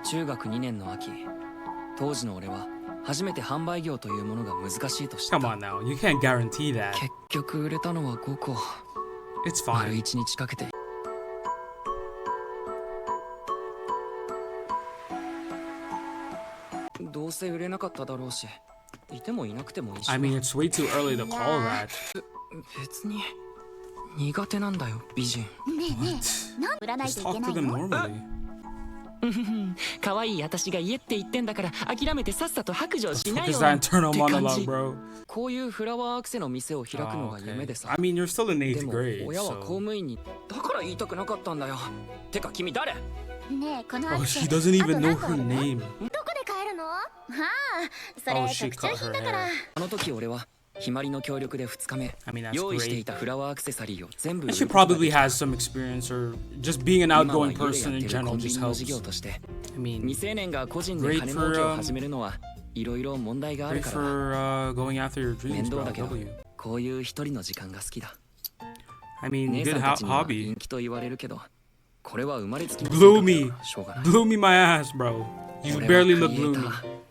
中学2年の秋、当時の俺は初めて販売業というものが難しいと知った。 Come on now, you can't guarantee that. 結局売れたのは5個。 It's 丸 fine. 1日かけて。どうせ売れなかっただろうし、いてもいなくても一緒。 I mean, it's way too early to call that. 別に苦手なんだよ、美人。ねえねえ、なん売らない Just といけ talk な to い them の？ normally. 可愛い私が家って言ってんだから諦めてさっさと白状しな What よ is that internal って感 monologue, じ。 bro? こういうフラワーアクセの店を開くの Oh, が夢 okay. でさ。 I mean, you're still in で eighth も grade, 親は公 so. 務員にだから言いたくなかったんだよ。てか君誰？ねえ、このア Oh, クセ she doesn't even know あと her 何個あるの？ name. どこで買えるの？はあ、そ Oh, れ she 特注 cut 品 her だから hair. あの時俺はひまりの協力で2日目 I mean, that's 用意してい great. たフラワーアクセサリーを全部売 And る she ことがで probably きた。 has some experience, or just being an 今は outgoing 家でや person っ in てるコ general ンビ just ニの helps. 事業として I mean, 未成年が個人で great 金 for, 儲けを始めるのはいろいろ問題がある great から for going after your 面 dreams, 倒 bro. だけど W. こういう一人の時間が好きだ。 I mean, 姉 good さんたちには hobby. 人気と言われるけどこれは生まれつきの Blew 性格 me. だからしょうがない。 Blew me my ass, bro. You 俺は barely ク look リエイタ gloomy. ー。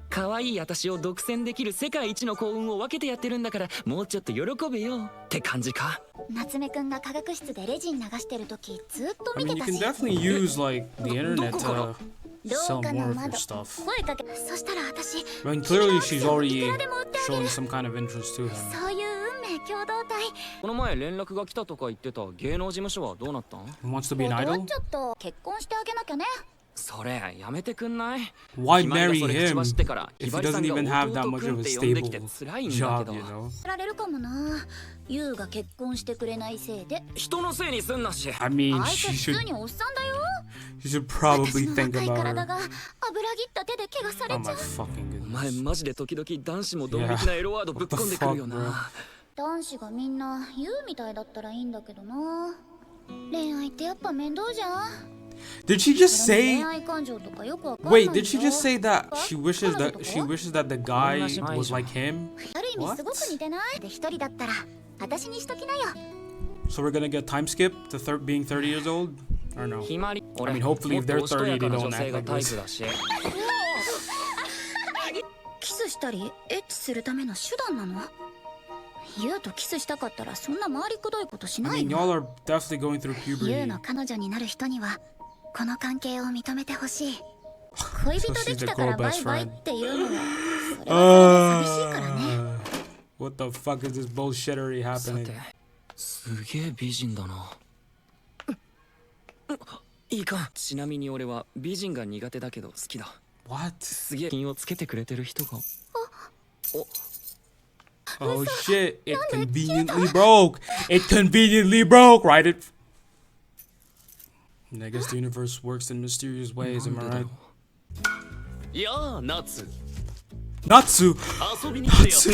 可愛い私を独占できる世界一の幸運を分けてやってるんだからもうちょっと喜べよって感じか。夏目くんが科学室でレジン流してる時ずっと I 見 mean, て you た can し、 definitely use like the internet to 廊 sell 下 more の of your 窓 stuff. 声かけ、そしたら私 I mean, clearly she's い already くらでも売ってあげ showing る。 some kind of interest to him. そういう運命共同体。この前連絡が来たとか言ってた芸能事務所はどうなったん？ He wants to be an 断 idol? っちゃった。結婚してあげなきゃね。それやめてくんない？ Why ひまりが marry それ口 him 走ってから if ひ he ばりさ doesn't ん even が have that 弟 much くん of っ a て呼んできて stable 辛いんだけ job, ど you know? られるかもな。ユウが結婚してくれないせいで。人のせいにすんなし。 I mean, 相 she 手 should 普通におっさんだよ。 she should 私 probably の think 若い about 体 her. が油ぎった手で怪我され Oh ちゃ my う。 fucking お前 goodness. マジで時々男子もドン引きなエロワードぶっ込んでくるよ What the fuck, な。男子がみんなユウみたいだったらいいんだけどな。恋愛ってやっぱ面倒じゃん。 Did she just それに say? 恋愛感情とかよくわかんない Wait, did she んだよ。 just say that she wishes that the guy was like him? ある意味すごく似てない？で一人だったら私にしときなよ。 So we're gonna get time skip to being 30 years old, or no? ひまり、俺 I mean, hopefully if they're もっとおしとや 30, か they な don't 女性 act が like タイ this. プだし。キスしたりエッチするための手段なの？ユウとキスしたかったらそんな回りくどいことし I ない mean, の？ y'all are definitely going through ユウ puberty. の彼女になる人にはこの関係を認めてほしい。恋人できたからバイバイっていうのはそれはそれで寂しいからね。What the fuck is this bullshittery さ happening? て、すげえ美人だな。いいか。ちなみに俺は美人が苦手だけど好きだ。 What? すげえ品をつけてくれてる人が。 Oh shit, it conveniently broke. It conveniently broke, right? I guess the universe works in mysterious ways, am I right? いやあ、夏。 Natsu! 遊びに来てやったぞ。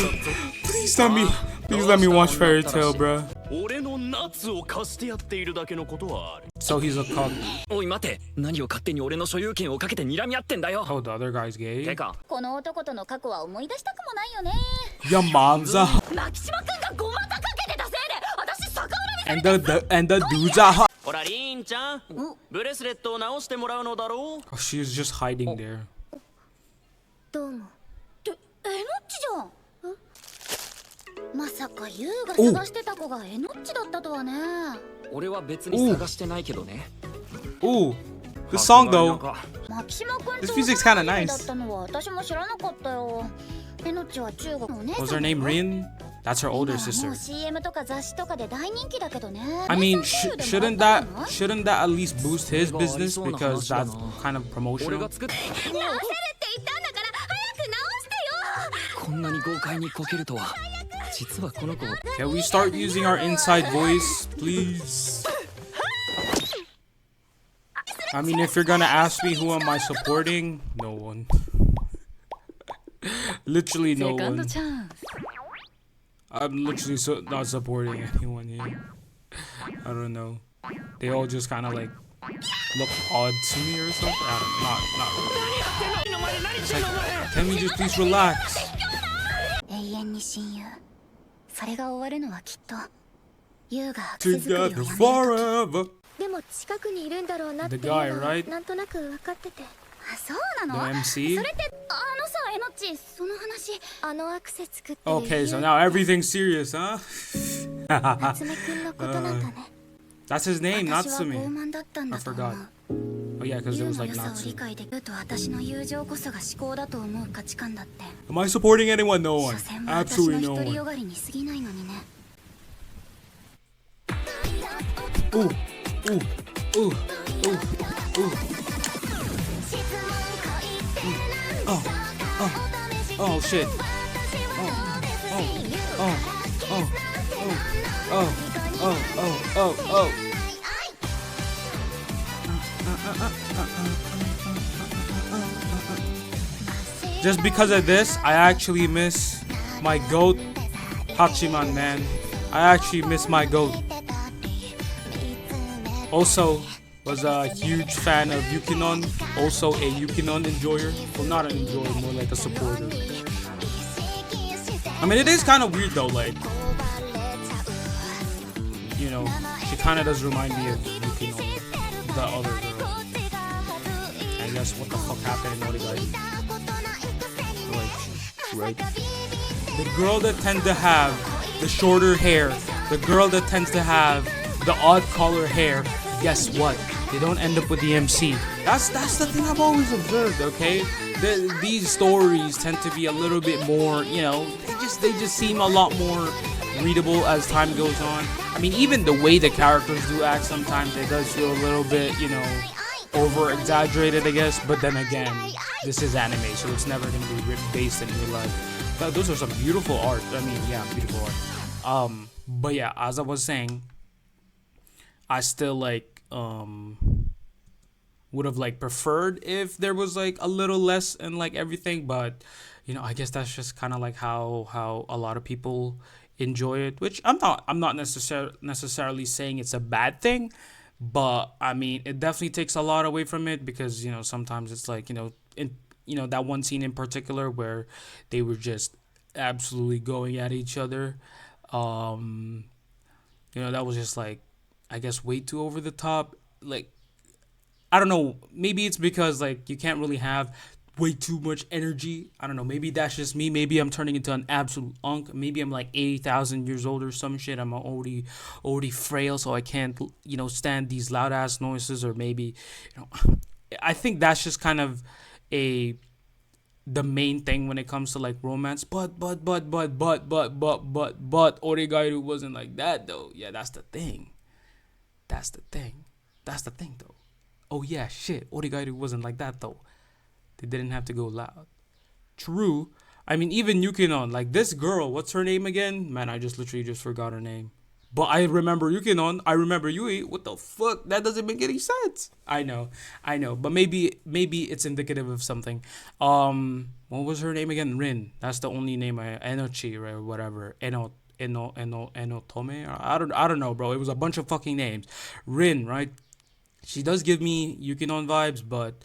Please let me watch Fairy Tail, bruh. 俺の夏を貸してやっているだけのことはある。 So he's a cuck. おい待て、何を勝手に俺の所有権をかけて睨み合ってんだよ。 Oh, the other guy's て gay? か、この男との過去は思い出したくもないよね。 Yamanza. マキシマくんがごまたかけてたせいで私逆恨み And the dudes are hot. ほらリーンちゃん、ブレスレットを直してもらうのだろう。 Oh, she was just hiding there. どうも。ってえのっちじゃん。まさかユウが探してた子がえのっちだったとはね。俺は別に探してないけどね。 Ooh, the song though. マキシマくん This と music's kinda 同じ nice. だったのは私も知らなかったよ。えのっちは中国のお姉さん Was her name Rin? That's her 今 older はも sister. う CM とか雑誌とかで大人気だけどね。 I mean, 姉さん経由で shouldn't もらっ that たの？ shouldn't that at least boost his Well, business I saw because no that's house, kind of 俺 promotional? が作っ直せるって言ったんだから早く直してよ。こんなに豪快にこけるとは。実はこの子。 Can we start using our inside voice, please? I mean, if you're gonna ask me who am I supporting, no one. Literally no セカンド one. チャンス I'm literally not supporting anyone here. I don't know. They all just kind of like look odd to me or something. Not really. It's like, can we just please relax? 永遠に親友。それが終わるのはきっとユウがアクセ作りをやめ Together る時。 forever. でも近くにいるんだろうなっていう The guy, のは right? なんとなく分かっててそうなの The MC? それってさえのっちその話アクセ作ってる Okay, so now everything's serious, huh? 夏目くんのことなんだね That's his name, 私は傲 Natsumi. 慢だったん I だと思 forgot. う Oh yeah, because it 優 was の like 良さを理 Natsumi. 解できると私の友情こそが思考だと思う価値観だって Am I supporting anyone? No 所 one. 詮は私の Absolutely 独 no り one. よがりに過ぎないのにね Ooh, ooh, ooh, ooh, ooh. Oh, oh, oh shit. Oh, oh, oh, oh, oh, oh, oh, oh, oh. Just because of this, I actually miss my goat, Hachiman, man. I actually miss my goat. Also, was a huge fan of Yukinon. Also a Yukinon enjoyer. Well, not an enjoyer, more like a supporter. I mean, it is kind of weird though, like, you know, she kind of does remind me of Yukinon, the other girl. I guess what the fuck happened in Origai? Like, right? The girl that tends to have the shorter hair, the girl that tends to have the odd color hair, guess what? They don't end up with the MC. That's the thing I've always observed, okay? These stories tend to be a little bit more, you know, they just seem a lot more readable as time goes on. I mean, even the way the characters do act sometimes, it does feel a little bit, you know, over exaggerated, I guess. But then again, this is anime, so it's never gonna be based in real life. But those are some beautiful art. I mean, yeah, beautiful art. But yeah, as I was saying, I still like would have like preferred if there was like a little less and like everything, but you know, I guess that's just kind of like how a lot of people enjoy it, which I'm not necessarily saying it's a bad thing, but I mean, it definitely takes a lot away from it because, you know, sometimes it's like, that one scene in particular where they were just absolutely going at each other. That was just like, I guess, way too over the top. Like, I don't know, maybe it's because like you can't really have way too much energy. I don't know, maybe that's just me. Maybe I'm turning into an absolute unk. Maybe I'm like 80,000 years old or some shit. I'm already frail, so I can't, stand these loud ass noises. Or maybe, I think that's just kind of the main thing when it comes to like romance. But Origairu wasn't like that though. Yeah, that's the thing. That's the thing though. Oh yeah, shit. Origairu wasn't like that though. They didn't have to go loud. True. I mean, even Yukinon, like this girl, what's her name again? Man, I just literally forgot her name. But I remember Yukinon. I remember Yui. What the fuck? That doesn't make any sense. I know. But maybe it's indicative of something. What was her name again? Rin. That's the only name Enochi, right? Or whatever. Enotome? I don't know, bro. It was a bunch of fucking names. Rin, right? She does give me Yukinon vibes, but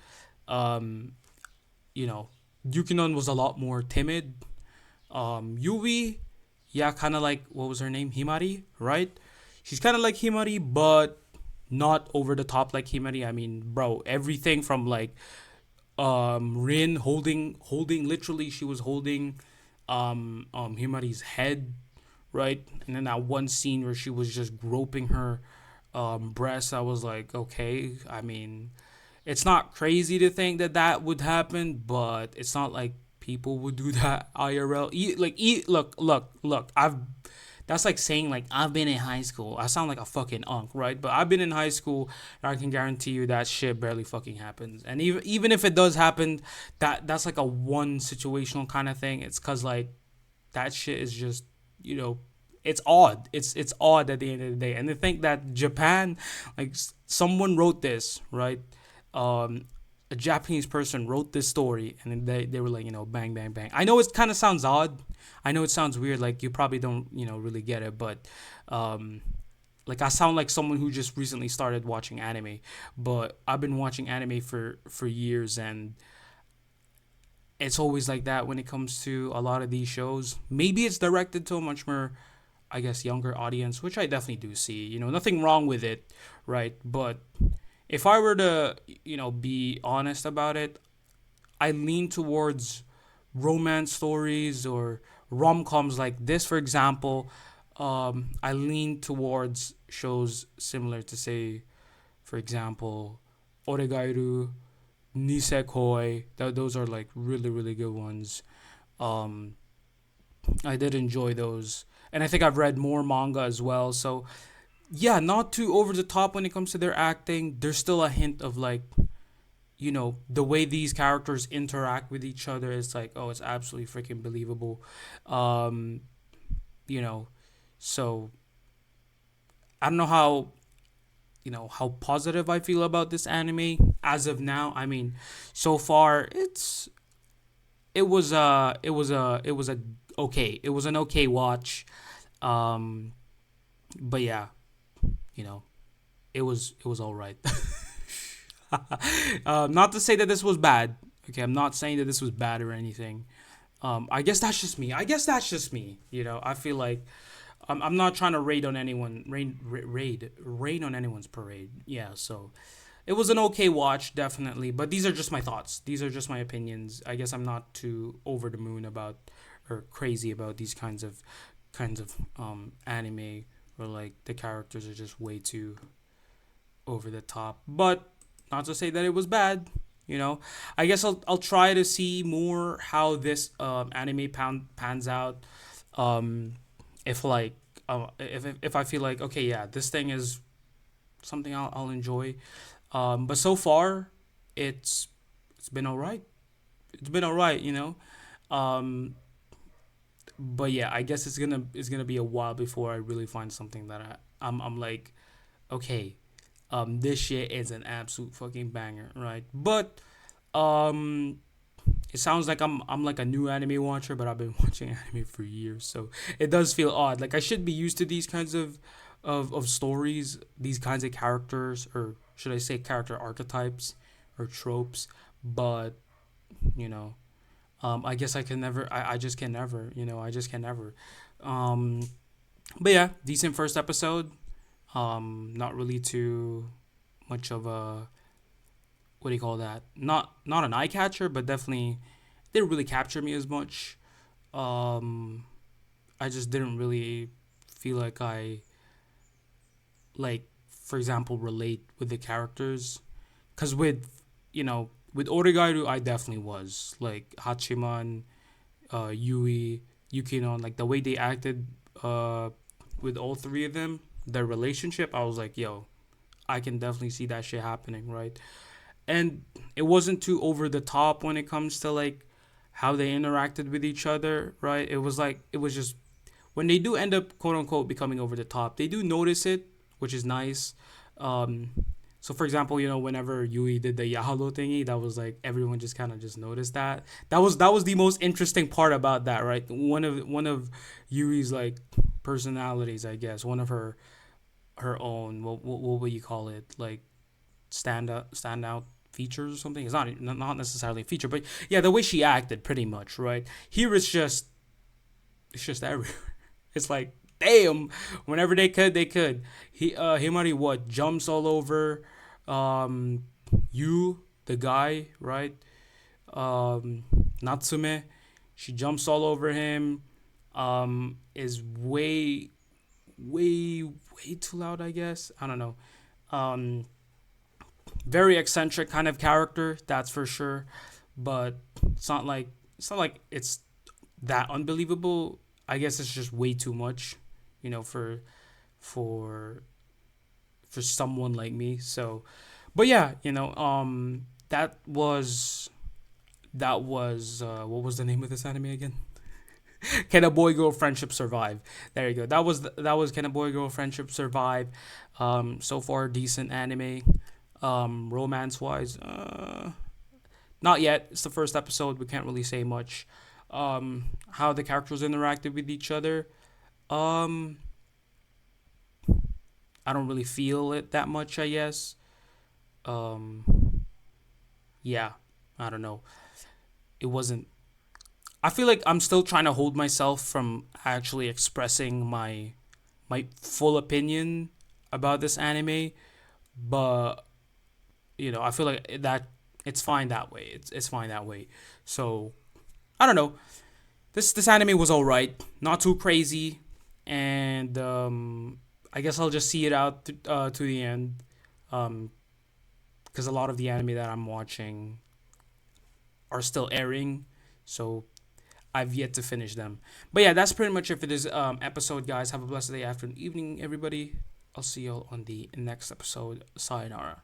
Yukinon was a lot more timid. Yui, yeah, kind of like, what was her name? Himari, right? She's kind of like Himari, but not over the top like Himari. I mean, bro, everything from like Rin holding literally, she was holding Himari's head, right? And then that one scene where she was just groping her breast, I was like, okay. I mean, it's not crazy to think that would happen, but it's not like people would do that IRL. Look, that's like saying like I've been in high school. I sound like a fucking unk, right? But I've been in high school, and I can guarantee you that shit barely fucking happens. And even if it does happen, that's like a one situational kind of thing. It's cause like that shit is just, it's odd. It's odd at the end of the day. And to think that Japan, like someone wrote this, right? A Japanese person wrote this story, and then they were like, bang, bang, bang. I know it kind of sounds odd. I know it sounds weird. Like you probably don't, really get it. But like I sound like someone who just recently started watching anime. But I've been watching anime for years, and it's always like that when it comes to a lot of these shows. Maybe it's directed to a much more, I guess, younger audience, which I definitely do see. Nothing wrong with it, right? But if I were to, be honest about it, I lean towards romance stories or rom-coms like this, for example. I lean towards shows similar to, say, for example, Oregairu, Nisekoi. Those are like really, really good ones. Um, I did enjoy those. And I think I've read more manga as well. So, yeah, not too over the top when it comes to their acting. There's still a hint of like, the way these characters interact with each other is like, oh, it's absolutely freaking believable. Um, you know, so I don't know how positive I feel about this anime as of now. I mean, so far it was a okay. It was an okay watch. Um, but yeah, it was all right. Not to say that this was bad. Okay, I'm not saying that this was bad or anything. I guess that's just me. I feel like I'm not trying to rain on anyone's parade. Yeah, so it was an okay watch, definitely. But these are just my thoughts. These are just my opinions. I guess I'm not too over the moon about or crazy about these kinds of anime where like the characters are just way too over the top. But not to say that it was bad. I guess I'll try to see more how this anime pans out. If like if I feel like, okay, yeah, this thing is something I'll enjoy. But so far, it's been alright. It's been alright. Um, but yeah, I guess it's gonna be a while before I really find something that I'm like, okay, this shit is an absolute fucking banger, right? But um, it sounds like I'm like a new anime watcher, but I've been watching anime for years, so it does feel odd. Like I should be used to these kinds of stories, these kinds of characters, or should I say character archetypes or tropes, but you know, I guess I can never. I just can never. I just can never. Um, but yeah, decent first episode. Not really too much of a, what do you call that? Not an eye catcher, but definitely didn't really capture me as much. Um, I just didn't really feel like like, for example, relate with the characters, cause with Origairu I definitely was like Hachiman, Yui, Yukino, like the way they acted with all three of them, their relationship, I was like, yo, I can definitely see that shit happening, right? And it wasn't too over the top when it comes to like how they interacted with each other, right? It was just when they do end up quote unquote becoming over the top, they do notice it, which is nice. Um, so for example, whenever Yui did the Yahalo thingy, that was like everyone just kind of just noticed that. That was the most interesting part about that, right? One of Yui's like personalities, I guess. One of her own, what would you call it? Like standout features or something. It's not necessarily a feature, but yeah, the way she acted, pretty much, right? Here it's just everywhere. It's like, damn, whenever they could, they could. Himari what jumps all over, you the guy, right? Natsume, she jumps all over him. Is way too loud, I guess. I don't know. Um, Very eccentric kind of character, that's for sure. But it's not like it's that unbelievable. I guess it's just way too much, for for for someone like me. So, but yeah, that was what was the name of this anime again? Can a boy girl friendship survive? There you go. That was Can a boy girl friendship survive? So far decent anime. Romance wise, not yet. It's the first episode. We can't really say much. How the characters interacted with each other. Um, I don't really feel it that much, I guess. Um, yeah, I don't know. It wasn't. I feel like I'm still trying to hold myself from actually expressing my full opinion about this anime, but I feel like that it's fine that way. It's fine that way. So I don't know. This anime was alright, not too crazy, and I guess I'll just see it out to the end, because a lot of the anime that I'm watching are still airing, so I've yet to finish them. But yeah, that's pretty much it for this episode, guys. Have a blessed day, afternoon, evening, everybody. I'll see y'all on the next episode. Sayonara.